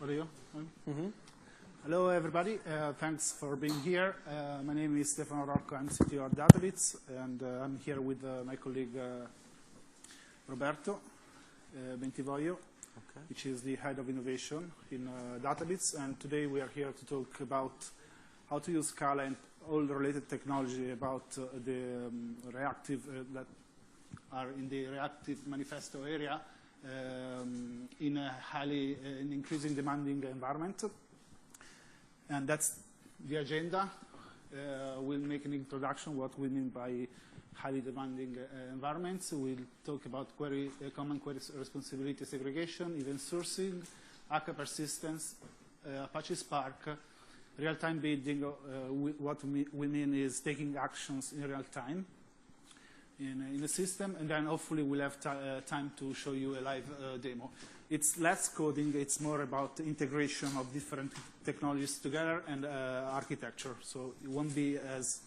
Prego. Hello, everybody. Thanks for being here. My name is Stefano Rocco. I'm CTO at Databiz, and I'm here with my colleague Roberto Bentivoglio, which is the head of innovation in Databiz. And today we are here to talk about how to use Scala and all the related technology about the reactive that are in the reactive manifesto area in a highly increasing demanding environment. And that's the agenda. We'll make an introduction what we mean by highly demanding environments. We'll talk about common query responsibility segregation, event sourcing, Akka persistence, Apache Spark, real-time bidding. What we mean is taking actions in real time in the system, and then hopefully we'll have time to show you a live demo. It's less coding, it's more about integration of different technologies together and architecture, so it won't be as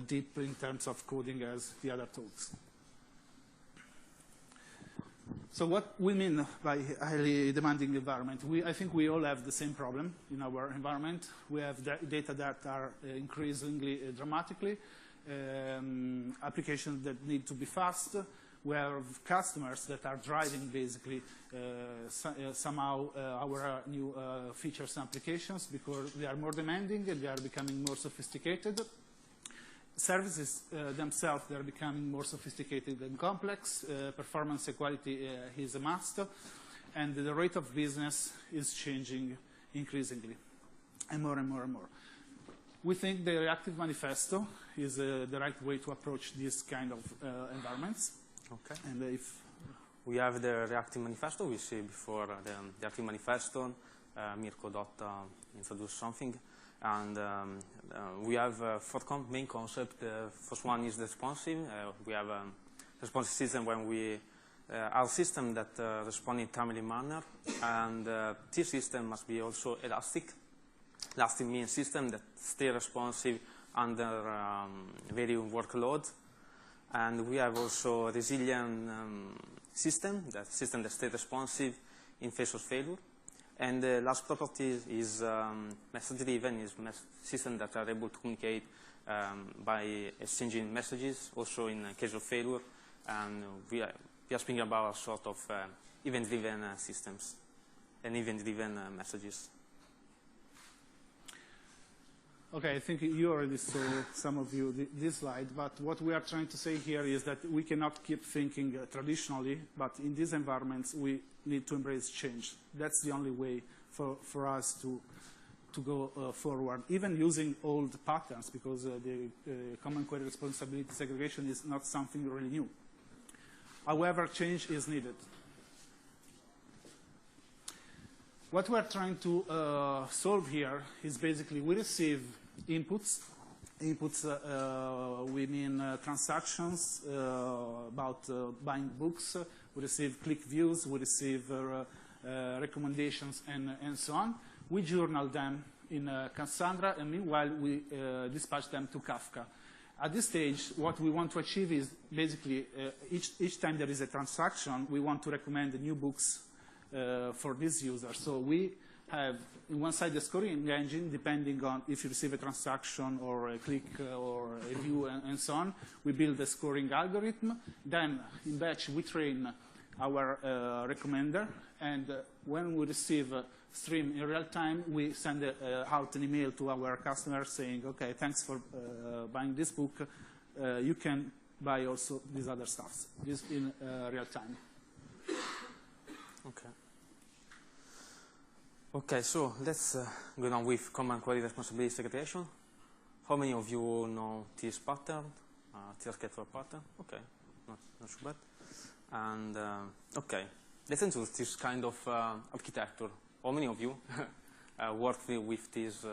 deep in terms of coding as the other talks. So what we mean by highly demanding environment, I think we all have the same problem in our environment. We have data that are increasingly dramatically, applications that need to be fast. We have customers that are driving basically somehow our new features and applications because they are more demanding and they are becoming more sophisticated. Services themselves, they are becoming more sophisticated and complex. Performance and quality is a must. And the rate of business is changing increasingly and more and more and more. We think the reactive manifesto is the right way to approach this kind of environments. Okay. And if we have the reactive manifesto, we see before the reactive manifesto, Mirko Dotta introduced something. And we have four main concepts. The first one is responsive. We have a responsive system when we our system that respond in timely manner, and this system must be also elastic. Elastic means system that stay responsive under very workload. And we have also resilient system that stay responsive in face of failure. And the last property is message-driven, is system that are able to communicate by exchanging messages, also in case of failure. And we are speaking about a sort of event-driven systems and event-driven messages. Okay, I think you already saw, some of you, this slide, but what we are trying to say here is that we cannot keep thinking traditionally, but in these environments we need to embrace change. That's the only way for us to go forward, even using old patterns, because the common query responsibility segregation is not something really new. However, change is needed. What we are trying to solve here is basically we receive inputs. Inputs, we mean transactions about buying books. We receive click views. We receive recommendations and so on. We journal them in Cassandra, and meanwhile we dispatch them to Kafka. At this stage, what we want to achieve is basically each time there is a transaction, we want to recommend new books for this user. So we have, on one side, the scoring engine, depending on if you receive a transaction or a click or a view and so on. We build a scoring algorithm. Then, in batch, we train our recommender. And when we receive a stream in real time, we send out an email to our customer saying, OK, thanks for buying this book. You can buy also these other stuffs, this in real time. Okay. Okay, so let's go on with common query responsibility segregation. How many of you know this pattern, this architectural pattern? Okay, not too bad. And okay, let's enter this kind of architecture. How many of you work with this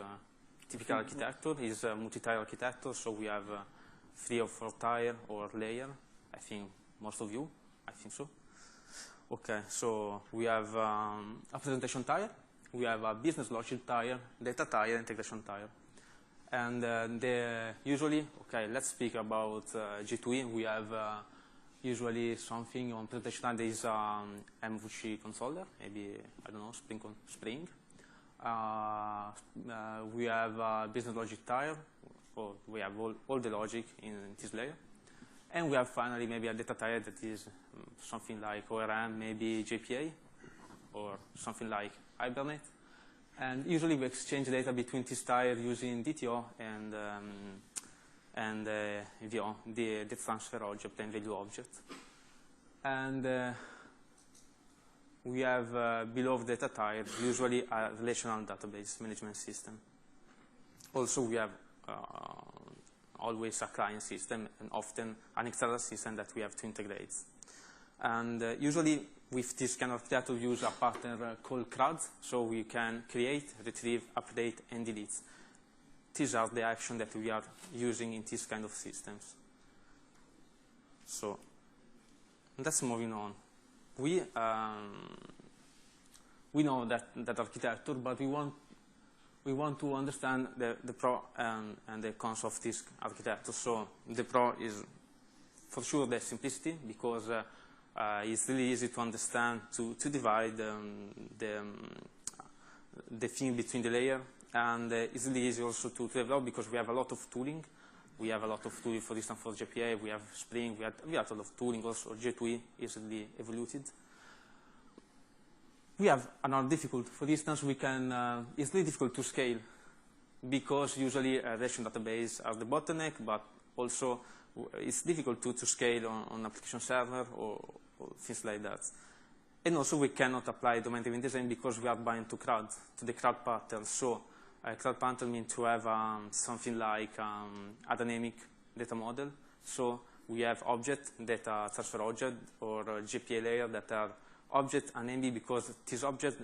typical architecture? It's a multi-tier architecture, so we have 3 or 4 tier or layer. I think most of you, I think so. Okay, so we have a presentation tier, we have a business logic tier, data tier, integration tier. And usually, okay, let's speak about G2E. We have usually something on presentation time there is MVC controller, maybe, I don't know, Spring. We have business logic tire, or we have all the logic in this layer. And we have finally maybe a data tire that is something like ORM, maybe JPA, or something like Hibernate. And usually we exchange data between this tire using DTO and EVO, the transfer object and value object. And we have below the data tire usually a relational database management system. Also we have always a client system and often an external system that we have to integrate. And usually with this kind of data we use a partner called CRUD, so we can create, retrieve, update, and delete. These are the actions that we are using in this kind of systems. So that's moving on. We know that architecture, but we want to understand the pro and the cons of this architecture. So the pro is for sure the simplicity, because it's really easy to understand, to divide the thing between the layer, and it's really easy also to develop because we have a lot of tooling. We have a lot of tooling, for instance, for JPA, we have Spring, we have a lot of tooling also. J2E is really evoluted. We have another difficult, for instance, it's really difficult to scale because usually relational database are the bottleneck, but also it's difficult to scale on application server or things like that. And also we cannot apply domain-driven design because we are bound to CRUD, to the CRUD pattern. So CRUD pattern means to have something like a dynamic data model. So we have object, data transfer object, or JPA layer that are object and MB, because these objects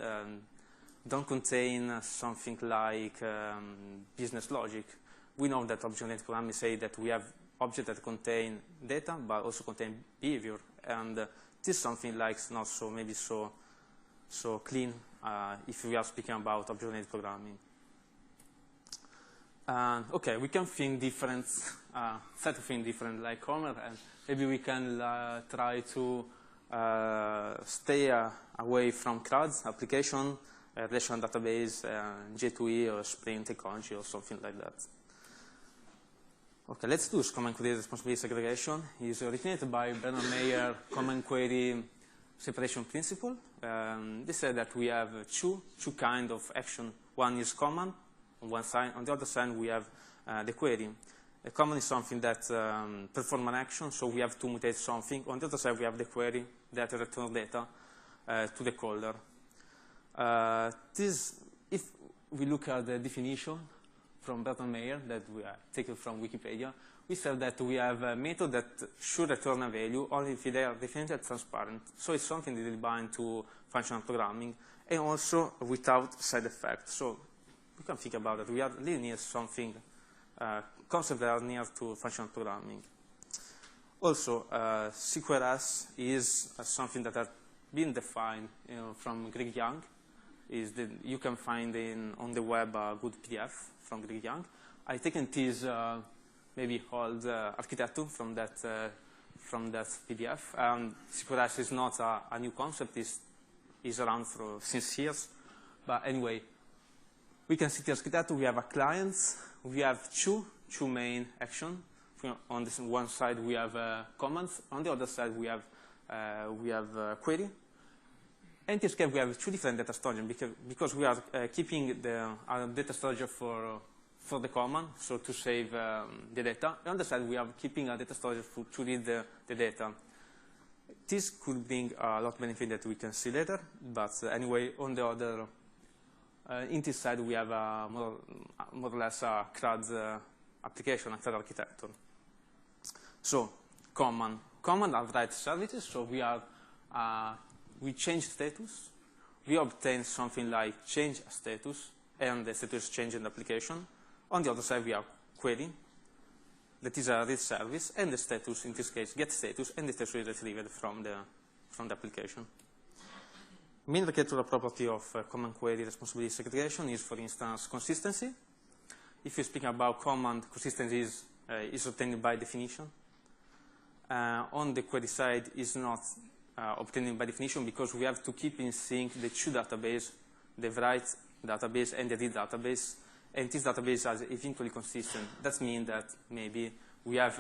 don't contain something like business logic. We know that object-oriented programming say that we have objects that contain data but also contain behavior, and this is something like not so maybe so clean if we are speaking about object-oriented programming. Okay, we can think different, try to think different like Homer, and maybe we can try to stay away from CRUD application, relational database, J2E or Spring technology or something like that. Okay, let's do common query responsibility segregation. It's originated by Bernard Meyer common query separation principle. They said that we have two kinds of action. One is command on one side. On the other side, we have the query. A command is something that performs an action, so we have to mutate something. On the other side, we have the query that returns data to the caller. If we look at the definition from Bernard Meyer that we are taken from Wikipedia, we said that we have a method that should return a value only if they are defined as transparent. So it's something that is bind to functional programming, and also without side effects. So we can think about it. We are really near something, concepts that are near to functional programming. Also, CQRS is something that has been defined from Greg Young. You can find on the web a good PDF from Greg Young. I taken this maybe old architecture from that PDF. CQRS is not a new concept. It's around since years. But anyway, we can see the architecture. We have a client. We have two main actions. On this one side, we have commands. On the other side, we have query. In this case, we have two different data storage because we are keeping the data storage for the command, so to save the data. On the side, we are keeping a data storage to read the data. This could bring a lot of benefit that we can see later, but anyway, on the other, in this side, we have more or less a CRUD application, a CRUD architecture. So, command are write services, so we change status. We obtain something like change a status, and the status change in the application. On the other side, we have query, that is a read service, and the status, in this case, get status, and the status is retrieved from the application. Main architectural property of common query responsibility segregation is, for instance, consistency. If you speak about command, consistency is obtained by definition. on the query side is not obtained by definition, because we have to keep in sync the two databases, the write database and the read database, and this database is eventually consistent. That means that maybe we have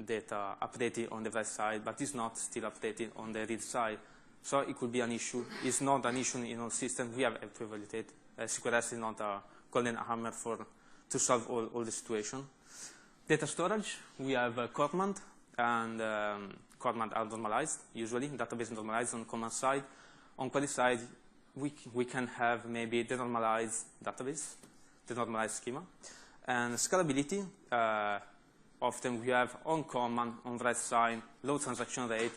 data updated on the write side, but it's not still updated on the read side. So it could be an issue. It's not an issue in our system. We have to evaluate. SQLS is not a golden hammer to solve all the situation. Data storage, we have command, and command are normalized, usually. Database normalized on command side. On query side, we can have maybe the normalized database, the normalized schema. And scalability, often we have on command, on write side, low transaction rate,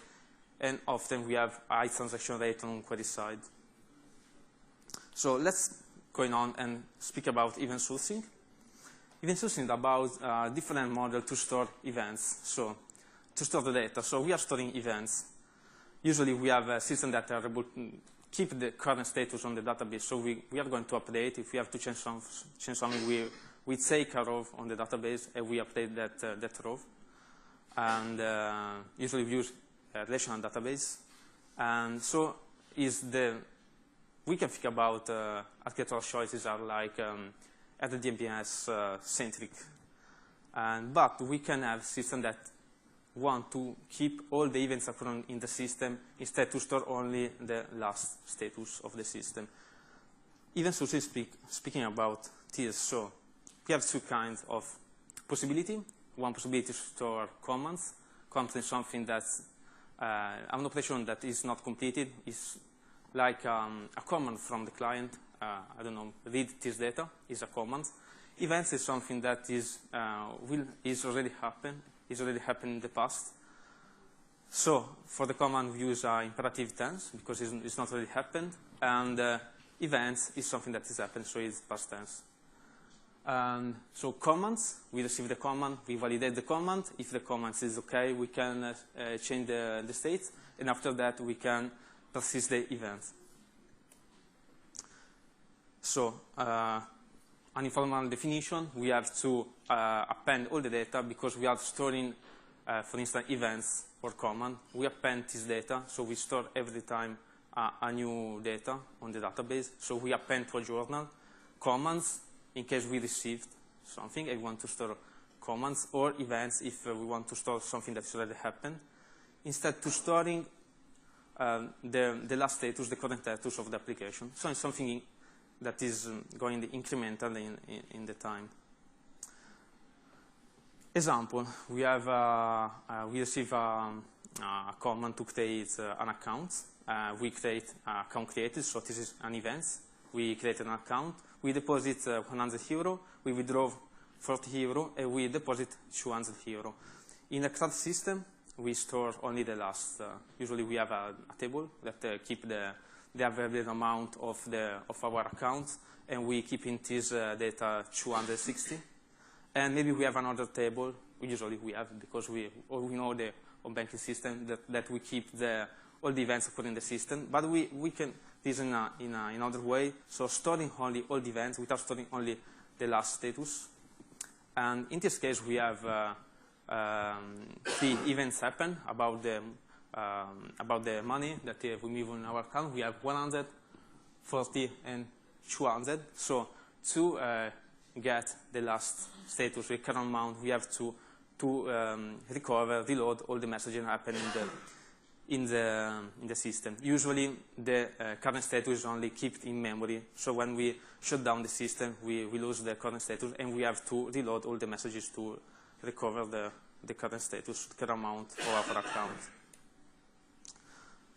and often we have high transaction rate on query side. So let's go on and speak about event sourcing. Event sourcing is about different model to store events, so to store the data. So we are storing events. Usually we have a system that are able to keep the current status on the database. So we are going to update. If we have to change something, we take a row on the database and we update that row. And usually we use relational database. And so we can think about architectural choices are like RDBMS centric. But we can have systems that want to keep all the events occurring in the system instead to store only the last status of the system. Event sources speaking about this, so we have two kinds of possibility. One possibility to store commands. Command is something that's an operation that is not completed. Is like a command from the client. I don't know, read this data is a command. Events is something that is already happened. Is already happened in the past. So for the command we use imperative tense because it's not already happened, and events is something that has happened, so it's past tense. So commands, we receive the command, we validate the command. If the command is okay, we can change the state, and after that we can persist the event. So an informal definition, we have to append all the data because we are storing, for instance, events or command. We append this data, so we store every time a new data on the database. So we append to a journal commands in case we received something and we want to store commands, or events if we want to store something that's already happened. Instead to storing the last status, the current status of the application. So it's something that is going incrementally in the time. Example, we receive a command to create an account. We create account created, so this is an event. We create an account. We deposit 100 euro. We withdraw 40 euro, and we deposit 200 euro. In a CRUD system, we store only the last. Usually, we have a table that keep the available amount of our account, and we keep in this data 260. And maybe we have another table. Usually we have, because we know the banking system that we keep all the events occurring in the system. But we can this in another way. So storing only all the events without storing only the last status. And in this case, we have 3 events happen about the money that we move in our account. We have 100, 40, and 200. So to get the last status, the current amount, we have to recover, reload all the messages happening in the system. Usually, the current status is only kept in memory. So when we shut down the system, we lose the current status, and we have to reload all the messages to recover the current status, the current amount of our account.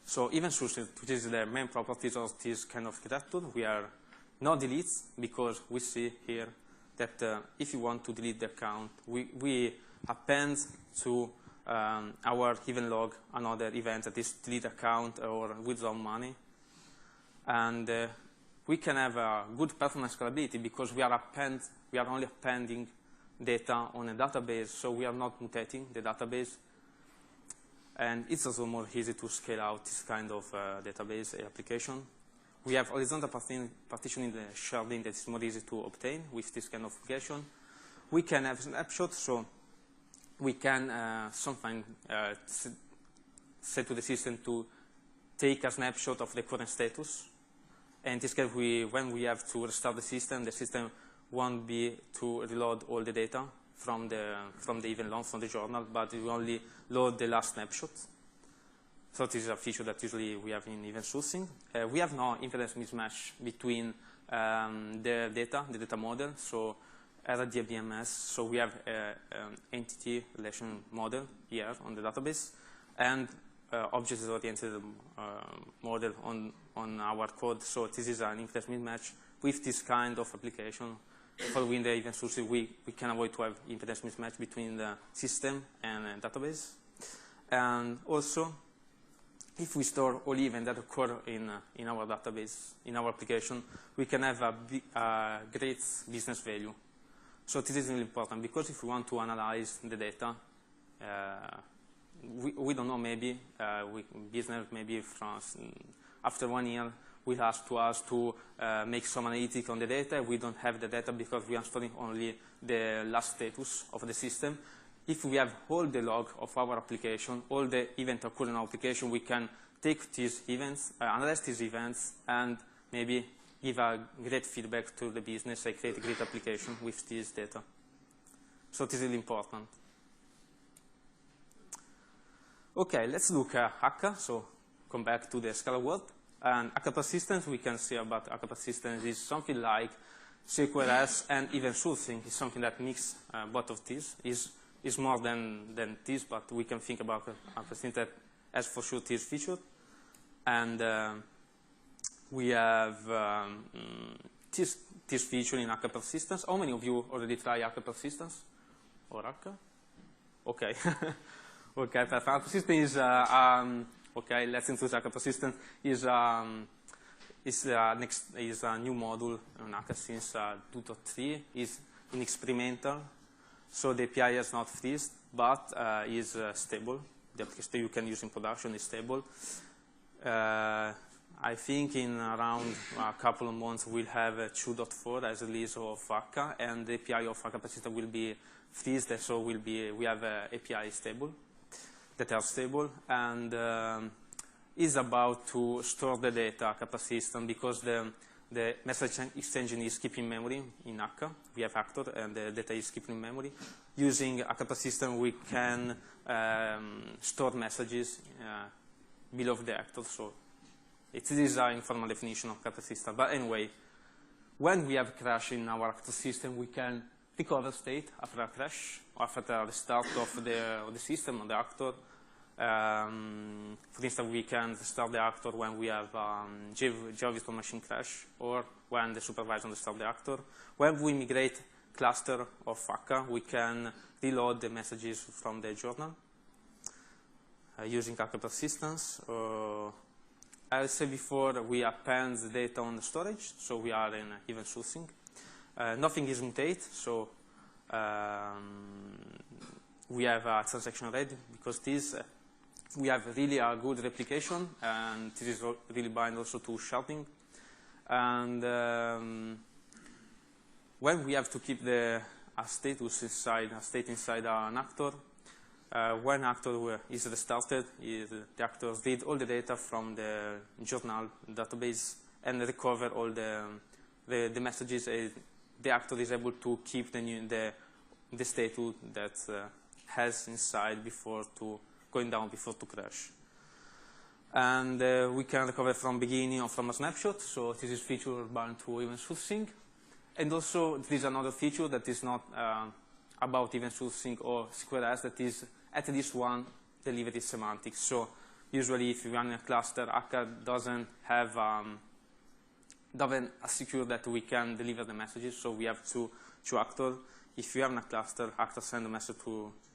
So event sources, which is the main properties of this kind of architecture, we are no deletes, because we see here that if you want to delete the account, we append to our event log another event that is delete account or withdraw money. And we can have a good performance scalability because we are only appending data on a database, so we are not mutating the database. And it's also more easy to scale out this kind of database application. We have horizontal partitioning the sharding that is more easy to obtain with this kind of application. We can have snapshots, so we can sometimes say to the system to take a snapshot of the current status. And in this case, when we have to restart the system won't be to reload all the data from the event log, from the journal, but it will only load the last snapshot. So this is a feature that usually we have in event sourcing. We have no impedance mismatch between the data model, so RDBMS, so we have entity relation model here on the database, and object-oriented model on our code. So this is an impedance mismatch. With this kind of application, following the event sourcing, we can avoid to have impedance mismatch between the system and database. And also, if we store all events that occur in our database, in our application, we can have a great business value. So this is really important, because if we want to analyze the data, we don't know, maybe business maybe after 1 year will ask us to make some analytics on the data. We don't have the data because we are storing only the last status of the system. If we have all the log of our application, all the events occurring in our application, we can take these events, analyze these events, and maybe give a great feedback to the business, create a great application with this data. So this is really important. Okay, let's look at Akka. So come back to the Scala world. And Akka persistence, we can say about Akka persistence is something like CQRS and event sourcing is something that mix both of these. Is more than this, but we can think about a persistence that has for sure this feature. And we have this feature in Akka persistence. How many of you already try Akka persistence? Or Akka? Okay. Okay, Akka persistence is, okay, let's introduce Akka persistence. Is a new module in Akka since 2.3. Is in experimental. So the API is not freezed, but is stable. The application you can use in production is stable. I think in around a couple of months we'll have 2.4 as a release of Akka, and the API of Akka persistent will be freezed, so we have API stable that are stable, and is about to store the data Akka persistent because the message extension is keeping memory in Akka. We have actor, and the data is keeping in memory. Using Akka persistent, we can store messages below the actor. So it is an informal definition of Akka persistent. But anyway, when we have crash in our actor system, we can recover state after a crash, after the start of the system or the actor. For instance, we can start the actor when we have Java virtual machine crash, or when the supervisor starts the actor. When we migrate cluster of Akka, we can reload the messages from the journal using Akka persistence. As I said before, we append the data on the storage, so we are in event sourcing. Nothing is mutate, so we have a transaction ready because this. We have really a good replication, and this is really bind also to sharding. And when we have to keep a state inside an actor, when actor is restarted, the actor read all the data from the journal database and recover all the messages. The actor is able to keep the state that has inside before to going down before to crash. And we can recover from beginning or from a snapshot, so this is feature bound to event sourcing. And also there is another feature that is not about event sourcing or CQRS, that is at least one delivery semantics. So usually if you run a cluster, Akka doesn't assure that we can deliver the messages, so we have two actors. If you have a cluster, actor send a message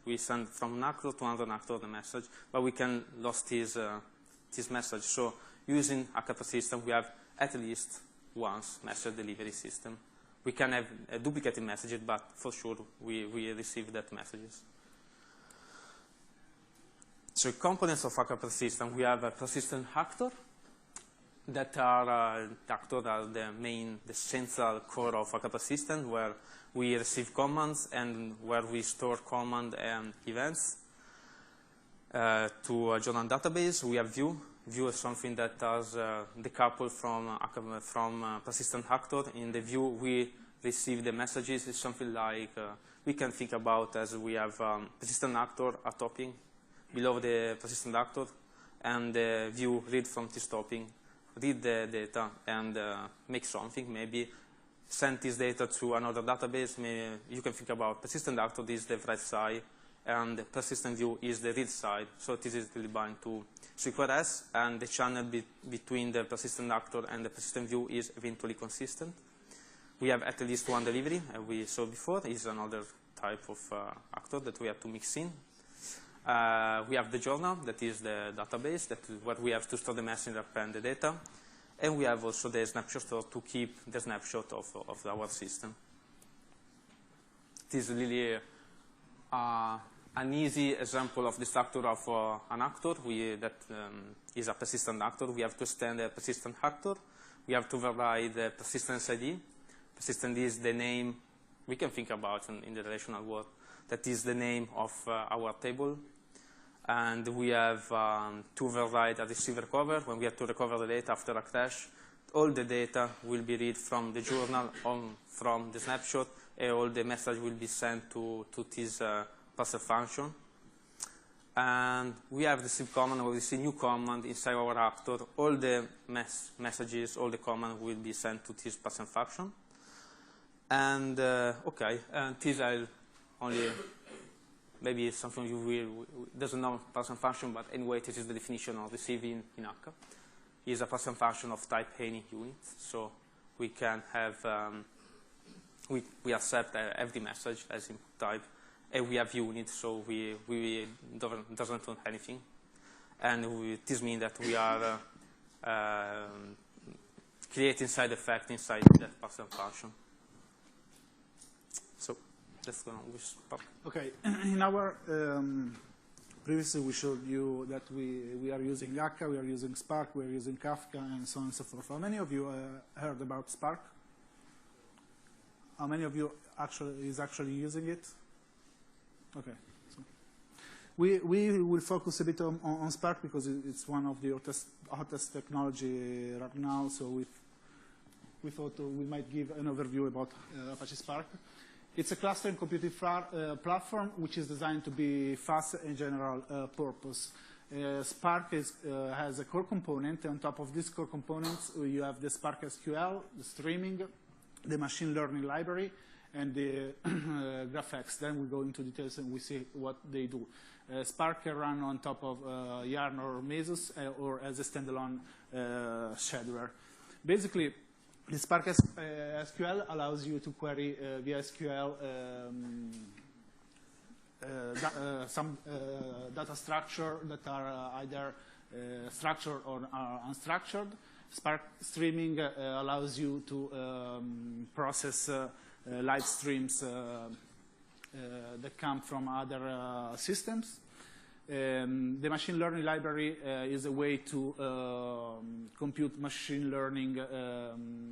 we send from an actor to another actor the message, but we can lose this message. So using Akka persistent, we have at least one message delivery system. We can have a duplicated messages, but for sure we receive that messages. So components of Akka persistent, we have a persistent actor, that are the central core of a Kata system, where we receive commands and where we store command and events. To a journal database, we have view. View is something that does decouple from persistent actor. In the view, we receive the messages. It's something like we can think about as we have persistent actor at topping below the persistent actor, and the view read from this topping, read the data, and make something. Maybe send this data to another database. Maybe you can think about persistent actor is the write side, and the persistent view is the read side. So this is really bound to SQRS, and the channel between the persistent actor and the persistent view is eventually consistent. We have at least one delivery, as we saw before. Is another type of actor that we have to mix in. We have the journal, that is the database, that is where we have to store the message and append the data. And we have also the snapshot store to keep the snapshot of our system. It is really an easy example of the structure of an actor that is a persistent actor. We have to extend a persistent actor. We have to provide the persistence ID. Persistent is the name we can think about in the relational world. That is the name of our table. And we have to override a receive recover. When we have to recover the data after a crash, all the data will be read from the journal from the snapshot, and all the message will be sent to this parser function. And we have receive command, we receive new command inside our actor. All the messages, all the command will be sent to this parser function. And okay, and this I'll only maybe something you will doesn't know parser function, but anyway, this is the definition of receiving in Akka. Is a parser function of type any unit, so we can have we accept every message as input type, and we have unit, so we doesn't do anything, and this means that we are creating side effect inside that parser function. So let's go on with Spark. Okay, in our previously we showed you that we are using Akka, we are using Spark, we are using Kafka, and so on and so forth. How many of you heard about Spark? How many of you is actually using it? Okay. So we will focus a bit on Spark because it's one of the hottest technology right now. So we thought we might give an overview about Apache Spark. It's a cluster and computing platform which is designed to be fast and general purpose. Spark has a core component. On top of these core components, you have the Spark SQL, the streaming, the machine learning library, and the GraphX. Then we go into details and we see what they do. Spark can run on top of Yarn or Mesos or as a standalone scheduler. Basically, the Spark SQL allows you to query via SQL some data structure that are either structured or unstructured. Spark streaming allows you to process live streams that come from other systems. The machine learning library is a way to compute machine learning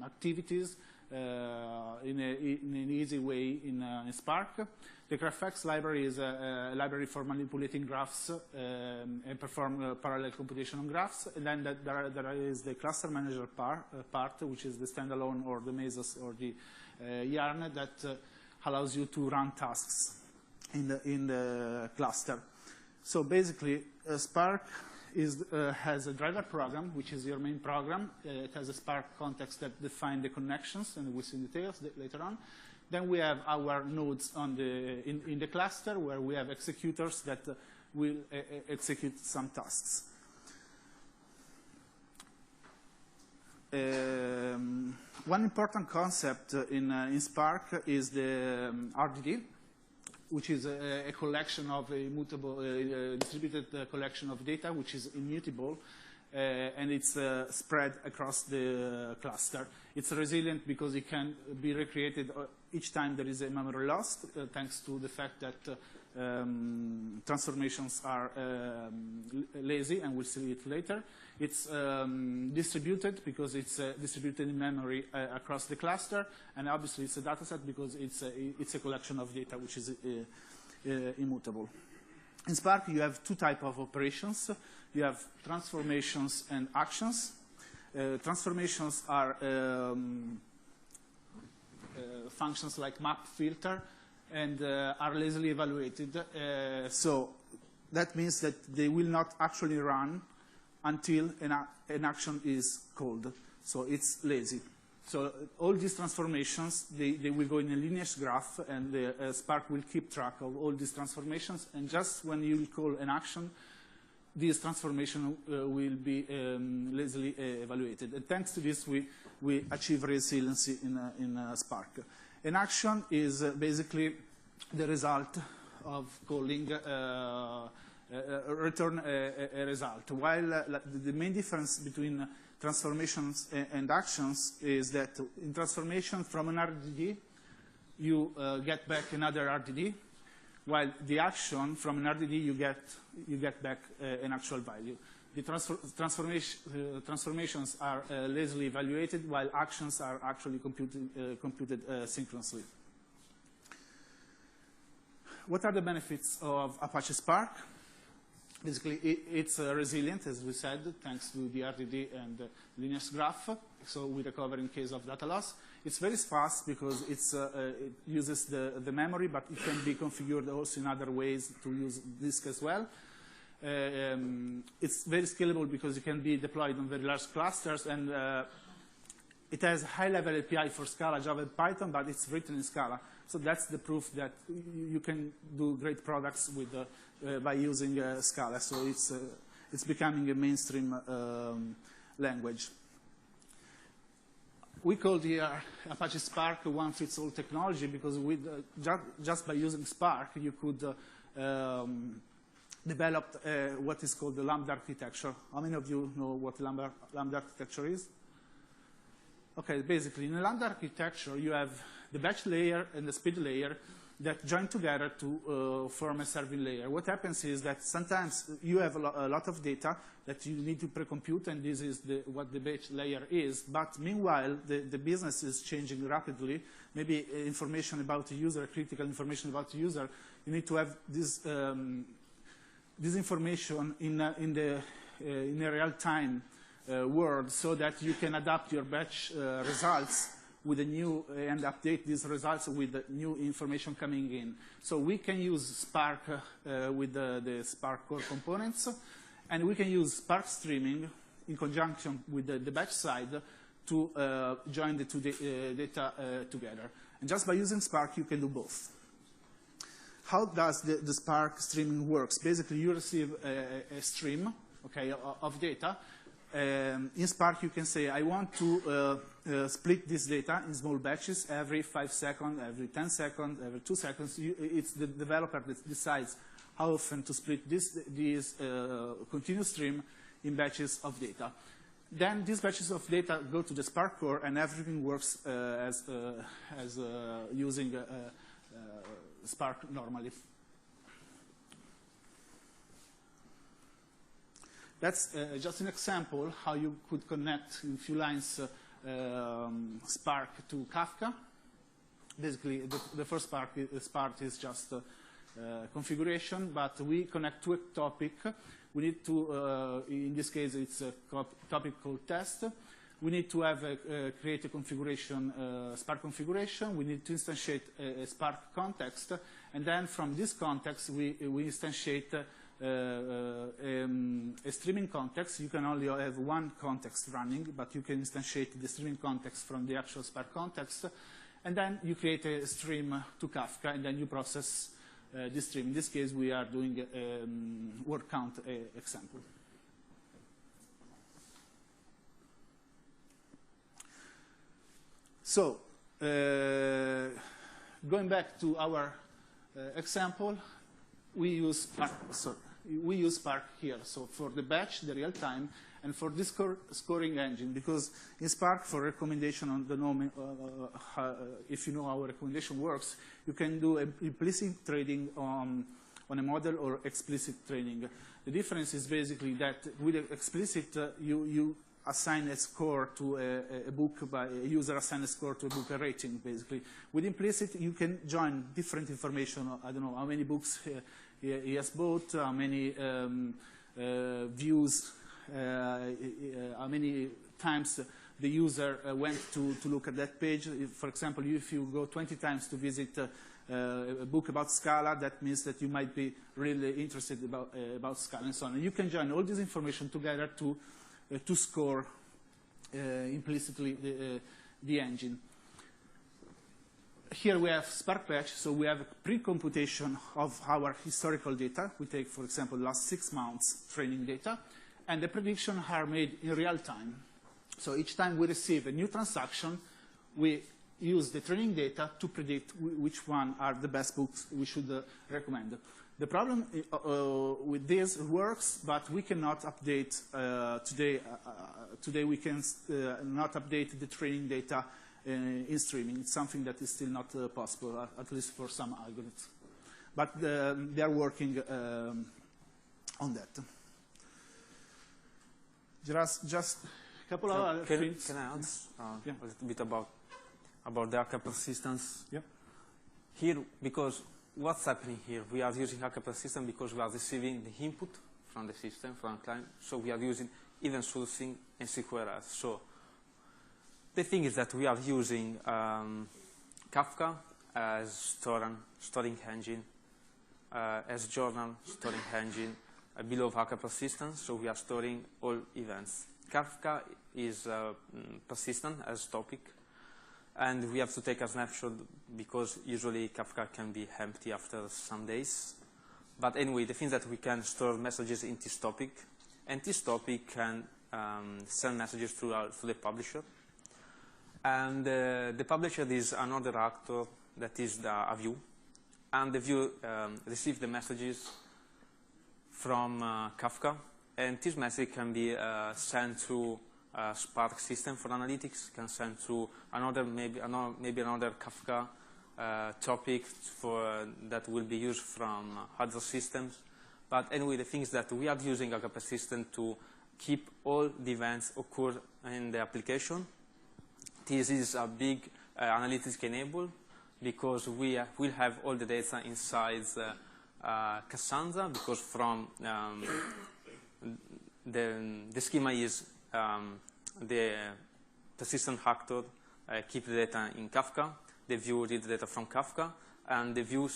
activities in an easy way in Spark. The GraphX library is a library for manipulating graphs and perform parallel computation on graphs. And then there is the cluster manager part, which is the standalone or the Mesos or the Yarn that allows you to run tasks in the cluster. So basically, Spark has a driver program, which is your main program. It has a Spark context that defines the connections, and we'll see details later on. Then we have our nodes in the cluster, where we have executors that will execute some tasks. One important concept in Spark is the RDD, which is a collection of immutable, distributed collection of data, which is immutable, and it's spread across the cluster. It's resilient because it can be recreated each time there is a memory loss, thanks to the fact that transformations are lazy, and we'll see it later. It's distributed because it's distributed in memory across the cluster, and obviously it's a dataset because it's a collection of data which is immutable. In Spark, you have two types of operations. You have transformations and actions. Transformations are functions like map filter and are lazily evaluated. So that means that they will not actually run until an action is called. So it's lazy. So all these transformations, they will go in a lineage graph, and the Spark will keep track of all these transformations. And just when you call an action, this transformation will be lazily evaluated. And thanks to this, we achieve resiliency in Spark. An action is basically the result of calling return a result. While the main difference between transformations and actions is that in transformation from an RDD, you get back another RDD, while the action from an RDD you get back an actual value. The transformations are lazily evaluated, while actions are actually computed synchronously. What are the benefits of Apache Spark? Basically, it's resilient, as we said, thanks to the RDD and the lineage graph, so we recover in case of data loss. It's very fast because it uses the memory, but it can be configured also in other ways to use disk as well. It's very scalable because it can be deployed on very large clusters, and it has high-level API for Scala, Java, and Python, but it's written in Scala. So that's the proof that you can do great products with by using Scala. So it's becoming a mainstream language. We call the Apache Spark one-fits-all technology because just by using Spark, you could develop what is called the Lambda architecture. How many of you know what Lambda architecture is? Okay, basically, in a Lambda architecture, you have the batch layer and the speed layer that join together to form a serving layer. What happens is that sometimes you have a lot of data that you need to pre-compute, and this is what the batch layer is. But meanwhile, the business is changing rapidly. Maybe information about the user, critical information about the user, you need to have this information in a real-time world so that you can adapt your batch results with a new, and update these results with the new information coming in. So we can use Spark with the Spark core components, and we can use Spark streaming in conjunction with the batch side to join the two data together. And just by using Spark, you can do both. How does the Spark streaming works? Basically, you receive a stream, okay, of data. In Spark, you can say, I want to split this data in small batches every 5 seconds, every 10 seconds, every 2 seconds. It's the developer that decides how often to split this continuous stream in batches of data. Then these batches of data go to the Spark core, and everything works as using Spark normally. That's just an example how you could connect in a few lines Spark to Kafka. Basically, the first part is just configuration, but we connect to a topic. We need to, in this case, it's a topic called test. We need to have create a configuration, Spark configuration. We need to instantiate a Spark context, and then from this context, we instantiate a streaming context. You can only have one context running, but you can instantiate the streaming context from the actual Spark context, and then you create a stream to Kafka, and then you process this stream. In this case, we are doing a word count example. So, going back to our example, we use Spark here. So for the batch, the real time, and for this scoring engine, because in Spark, for recommendation on the nome, if you know how a recommendation works, you can do implicit trading on on a model or explicit training. The difference is basically that with explicit, you assign a score to a book, by a user assign a score to a book, a rating, basically. With implicit, you can join different information. I don't know how many books he has bought, how many views, how many times the user went to look at that page. If, for example, if you go 20 times to visit a book about Scala, that means that you might be really interested about Scala and so on. And you can join all this information together to score implicitly the engine. Here we have Spark Patch, so we have a pre-computation of our historical data. We take, for example, last 6 months training data, and the predictions are made in real time. So each time we receive a new transaction, we use the training data to predict which one are the best books we should recommend. The problem with this works, but we cannot update today. Today we can not update the training data in streaming. It's something that is still not possible, at least for some algorithms. But they are working on that. Just a couple of other things. Can I add a little bit about the hacker persistence? Yeah. Here, because what's happening here? We are using hacker persistence because we are receiving the input from the system, from the client. So we are using event sourcing and SQLs. So the thing is that we are using Kafka as storing engine, as journal storing engine below hacker persistence. So we are storing all events. Kafka is persistent as topic, and we have to take a snapshot because usually Kafka can be empty after some days. But anyway, the thing is that we can store messages in this topic, and this topic can send messages to the publisher. And the publisher is another actor that is a view, and the view receives the messages from Kafka, and this message can be sent to a Spark system for analytics, can send to another maybe another Kafka topic that will be used from other systems. But anyway, the thing is that we are using a Kafka system to keep all the events occur in the application. This is a big analytics enable because we will have all the data inside Cassandra, because from the schema is the persistent actor keep the data in Kafka, the view read the data from Kafka, and the view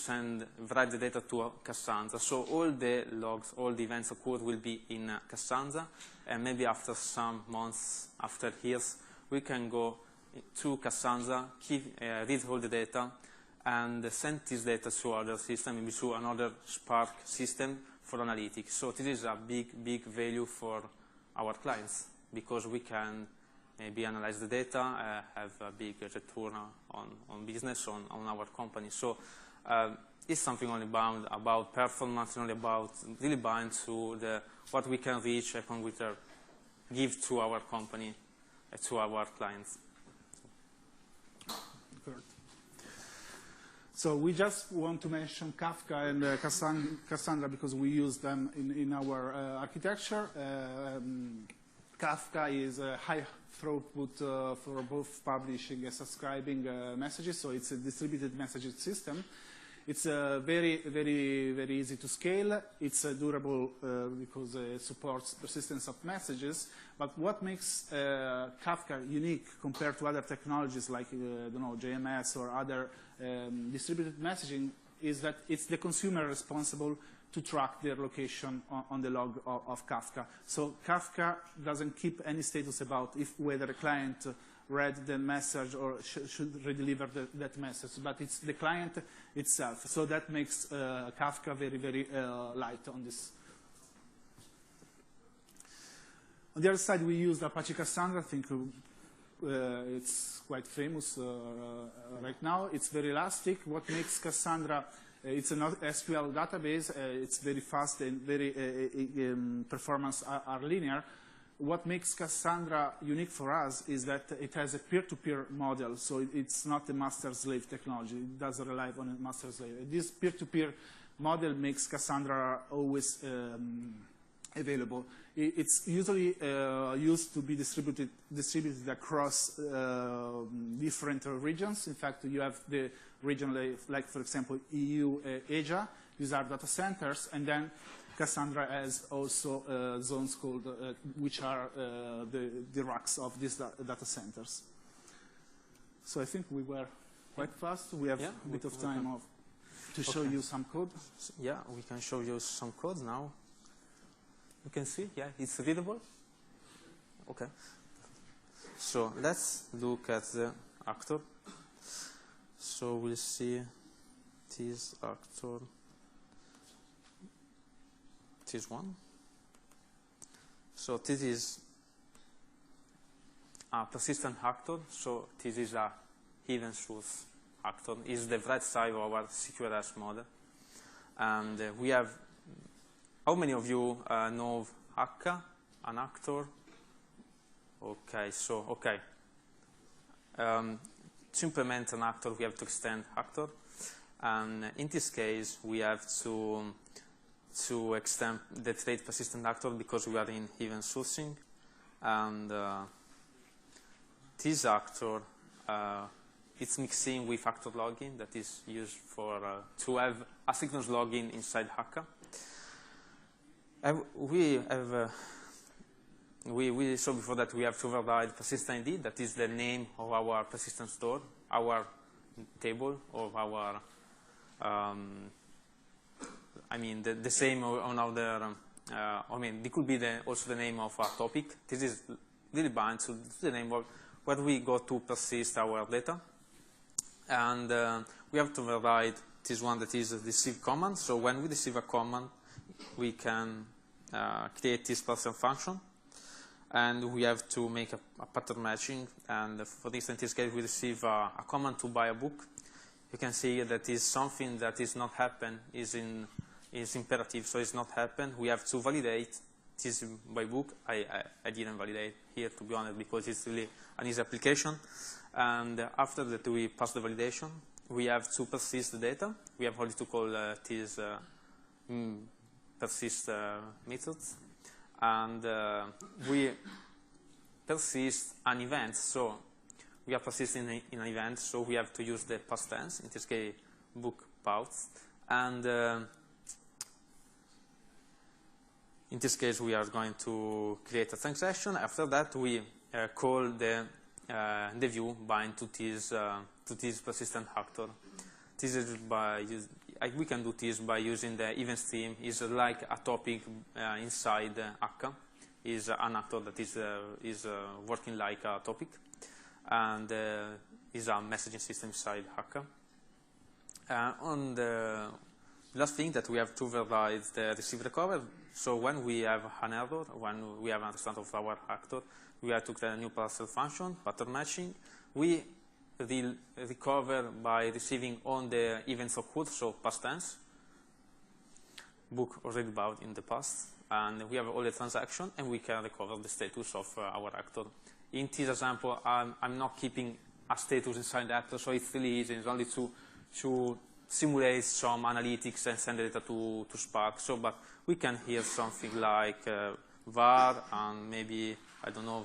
write the data to Cassandra. So all the logs, all the events occurred will be in Cassandra, and maybe after some months, after years, we can go to Cassandra, read all the data, and send this data to other system, maybe to another Spark system for analytics. So this is a big value for our clients, because we can maybe analyze the data, have a big return on business, on our company. So it's something only bound about performance, only about really bound to what we can reach and we can give to our company, to our clients. Good. So we just want to mention Kafka and Cassandra because we use them in our architecture. Kafka is a high throughput for both publishing and subscribing messages, so it's a distributed messaging system. It's very easy to scale. It's durable because it supports persistence of messages. But what makes Kafka unique compared to other technologies like JMS or other distributed messaging is that it's the consumer responsible to track their location on the log of Kafka. So Kafka doesn't keep any status about whether a client read the message or should redeliver that message, but it's the client itself. So that makes Kafka very light on this. On the other side, we used Apache Cassandra. I think it's quite famous right now. It's very elastic. What makes Cassandra, it's an SQL database. It's very fast and very performance are linear. What makes Cassandra unique for us is that it has a peer-to-peer model, so it's not a master-slave technology. It doesn't rely on a master-slave. This peer-to-peer model makes Cassandra always available. It's usually used to be distributed across different regions. In fact, you have the region like for example, EU, Asia. These are data centers, and then Cassandra has also zones called, which are the racks of these data centers. So I think we were quite fast. We have a bit of time to show you some code. Yeah, we can show you some code now. You can see, yeah, it's readable. Okay. So let's look at the actor. So we'll see this actor, this one. So this is a persistent actor. So this is a hidden truth actor. It's the right side of our CQRS model. And we have, how many of you know of Akka, an actor? Okay, so, okay. To implement an actor, we have to extend actor. And in this case, we have to extend the trait persistent actor because we are in event sourcing. And this actor, it's mixing with actor login that is used for to have asynchronous login inside Akka. We saw before that we have to override persistent ID, that is the name of our persistent store, our table of our, I mean, the same on other, I mean, it could be also the name of our topic. This is really bound to the name of where we go to persist our data. And we have to override this one that is a receive command. So when we receive a command, we can create this parser function. And we have to make a pattern matching. And for this, in this case, we receive a command to buy a book. You can see that is something that is not happen, is imperative, so it's not happen. We have to validate this by book. I didn't validate here, to be honest, because it's really an easy application. And after that, we pass the validation. We have to persist the data. We have only to call this persist methods. And we persist an event. So we are persisting in an event, so we have to use the past tense, in this case, book paths. And in this case, we are going to create a transaction. After that, we call the view bind to this persistent actor. This is by we can do this by using the event stream. Is like a topic inside Akka. Is an actor that is working like a topic, and is a messaging system inside Akka. On the last thing that we have to override the receive recover. So when we have an error, when we have an understand of our actor, we have to create a new parser function, pattern matching. We will recover by receiving on the events occurred, so past tense, book already bought in the past, and we have all the transaction, and we can recover the status of our actor. In this example, I'm not keeping a status inside the actor, so it's really easy. It's only to simulate some analytics and send the data to Spark. So, but we can hear something like var and maybe, I don't know,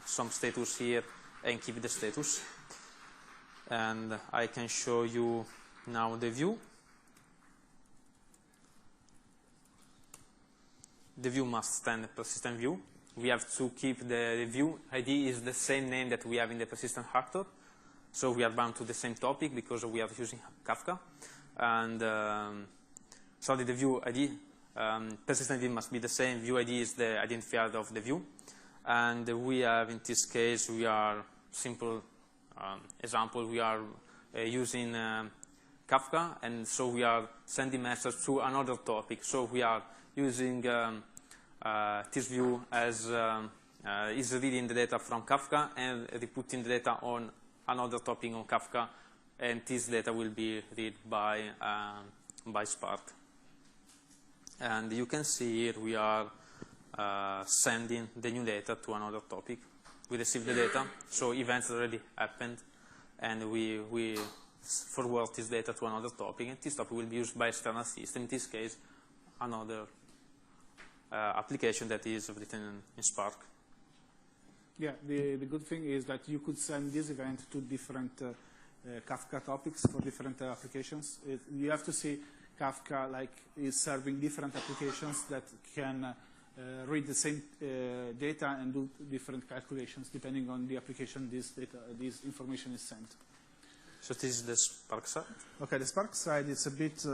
some status here and keep the status. And I can show you now the view. The view must stand a persistent view. We have to keep the view ID is the same name that we have in the persistent actor. So we are bound to the same topic because we are using Kafka. And sorry, the view ID, persistent view must be the same. View ID is the identifier of the view. And we have, in this case, we are simple example, we are using Kafka, and so we are sending message to another topic. So we are using this view as is reading the data from Kafka and putting the data on another topic on Kafka, and this data will be read by Spark. And you can see here we are sending the new data to another topic. We receive the data, so events already happened, and we forward this data to another topic, and this topic will be used by external system, in this case, another application that is written in Spark. Yeah, the good thing is that you could send this event to different Kafka topics for different applications. You have to see Kafka like is serving different applications that can read the same data and do different calculations depending on the application this information is sent. So this is the Spark side? Okay, the Spark side is a bit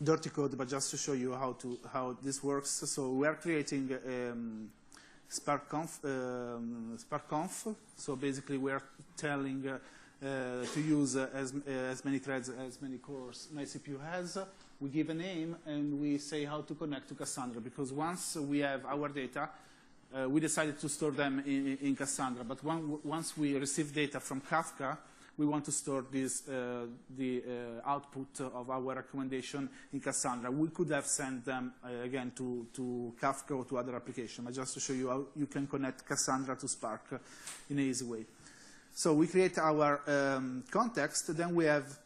dirty code, but just to show you how this works. So we are creating SparkConf. So basically we are telling to use as many threads, as many cores my CPU has. We give a name and we say how to connect to Cassandra, because once we have our data, we decided to store them in Cassandra. But once we receive data from Kafka, we want to store this, the output of our recommendation in Cassandra. We could have sent them again to Kafka or to other applications, but just to show you how you can connect Cassandra to Spark in an easy way. So we create our context, then we have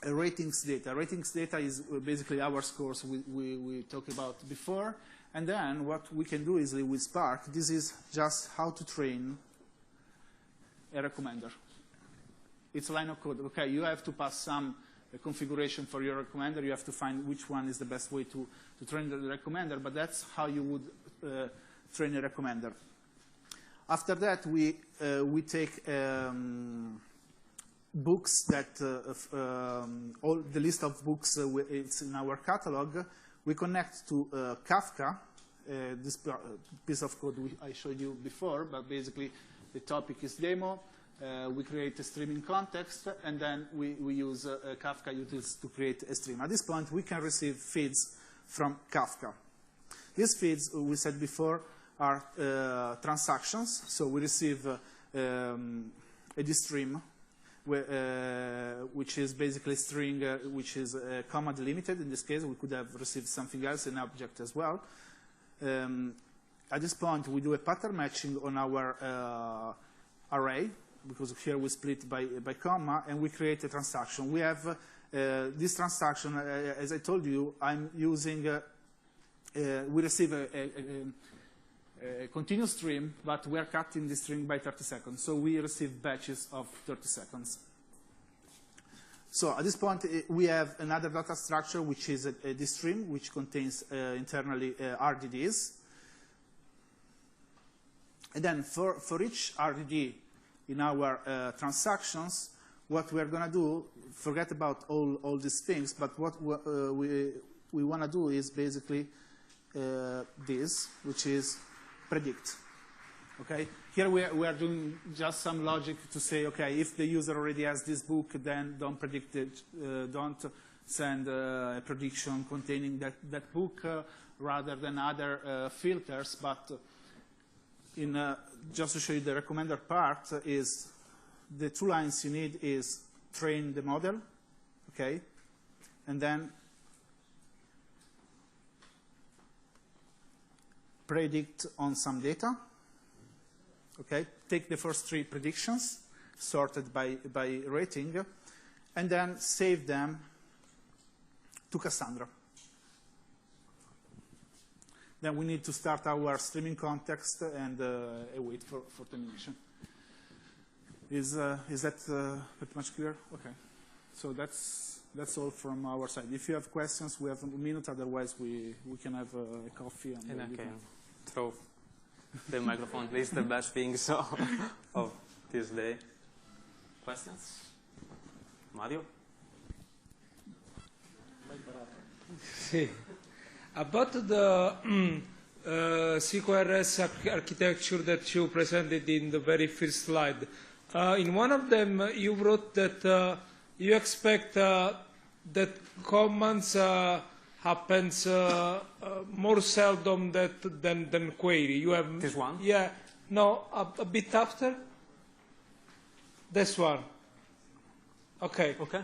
ratings data. Ratings data is basically our scores we talked about before. And then what we can do easily with Spark, this is just how to train a recommender. It's a line of code. Okay, you have to pass some configuration for your recommender. You have to find which one is the best way to train the recommender, but that's how you would train a recommender. After that, we take books that all the list of books it's in our catalog. We connect to Kafka, this piece of code I showed you before, but basically the topic is demo. We create a streaming context, and then we use Kafka utils to create a stream. At this point, we can receive feeds from Kafka. These feeds, we said before, are transactions. So we receive a dstream, which is basically a string, which is comma delimited. In this case, we could have received something else, an object as well. At this point, we do a pattern matching on our array, because here we split by comma, and we create a transaction. We have this transaction, as I told you, I'm using, we receive a continuous stream, but we are cutting the string by 30 seconds. So we receive batches of 30 seconds. So at this point, we have another data structure, which is this stream, which contains internally RDDs. And then for each RDD in our transactions, what we are going to do, forget about all these things, but what we want to do is basically this, which is predict. Okay? Here we are doing just some logic to say, okay, if the user already has this book, then don't predict it, don't send a prediction containing that book rather than other filters. But just to show you the recommender part is the 2 lines you need is train the model, okay, and then predict on some data. Okay, take the first 3 predictions sorted by rating, and then save them to Cassandra. Then we need to start our streaming context and wait for termination. Is that pretty much clear? Okay. So that's all from our side. If you have questions, we have a minute. Otherwise, we can have a coffee and I can throw the microphone. This is the best thing of this day. Questions? Mario? Sì. About the CQRS architecture that you presented in the very first slide, in one of them you wrote that you expect that commands happens more seldom than query. You have this one? Yeah. No, a bit after. This one. Okay. Okay.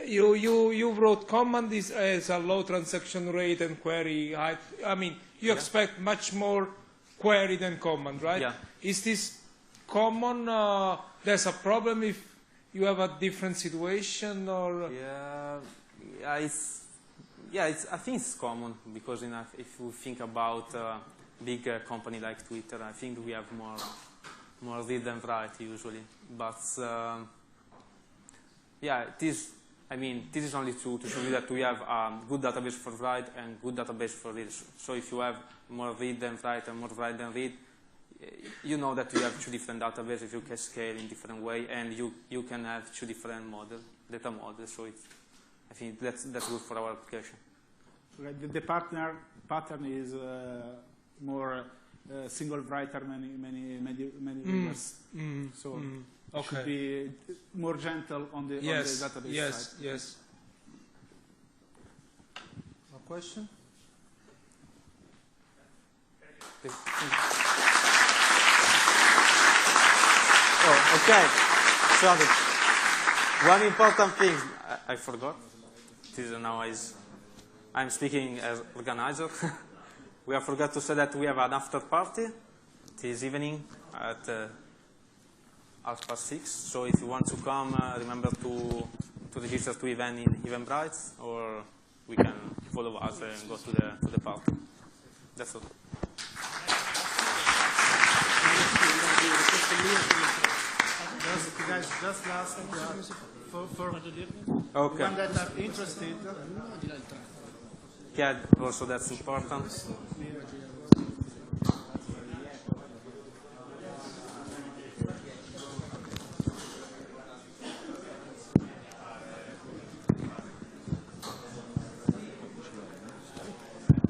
You wrote command is as a low transaction rate and query height. I mean, you expect much more query than command, right? Yeah. Is this common? There's a problem you have a different situation, or I think it's common because if you think about big company like Twitter, I think we have more read than write usually. But this is only to show you that we have a good database for write and good database for read. So if you have more read than write and more write than read, you know that you have two different databases. You can scale in different way, and you can have two different data models. So I think that's good for our application. Right. The pattern is more single writer, many readers. So it should be more gentle on the database side. Yes. A question? Oh, okay. Sorry. One important thing I forgot. I'm speaking as organizer. We have forgot to say that we have an after party this evening at 6:30. So if you want to come, remember to register to event in Eventbrite, or we can follow us and go to the party. That's all. Guys, just last for Okay. one that are interested. Yeah, also that's important.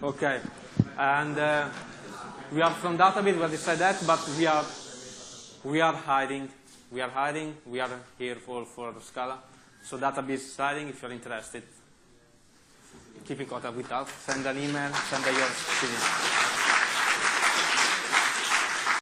Okay, and we are from Databiz. We decided that, but we are hiding. We are here for Scala. So Databiz is hiding. If you're interested, keep in contact with us. Send an email. Send your CV.